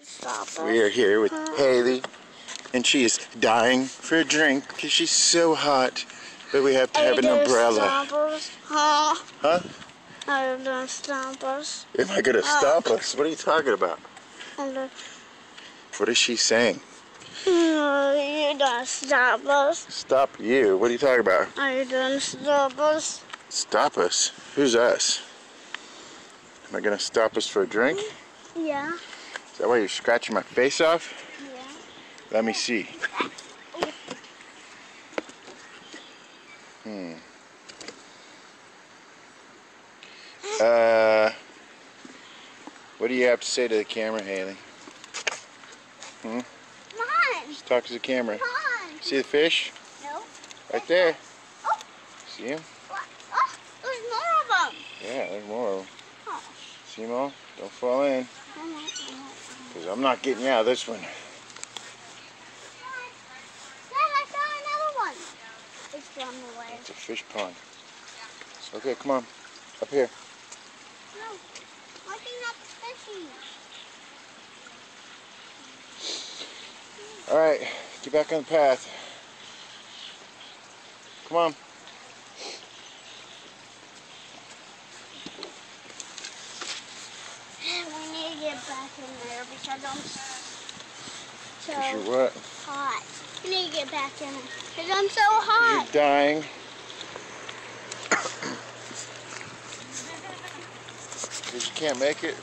Stop it. We are here with Haley, and she is dying for a drink because she's so hot. But we have to have an umbrella. Huh? Huh? Are you gonna stop us? Am I gonna stop us? What are you talking about? What is she saying? You're gonna stop us? Stop you? What are you talking about? Are you gonna stop us? Stop us? Who's us? Am I gonna stop us for a drink? Yeah. Is that why you're scratching my face off? Yeah. Let me see. What do you have to say to the camera, Haley? Come on. Just talk to the camera. Come on. See the fish? No. Right there. Oh. See him? What? Oh, there's more of them. Yeah, there's more of them. Oh. See them all? Don't fall in. Because I'm not getting you out of this one. Dad, I saw another one. It's from the way. It's a fish pond. Okay, come on. Up here. No. Looking at the fishies. Alright, get back on the path. Come on. We need to get back in there because I'm so You're what? hot. We need to get back in there because I'm so hot. You're dying. Because you can't make it.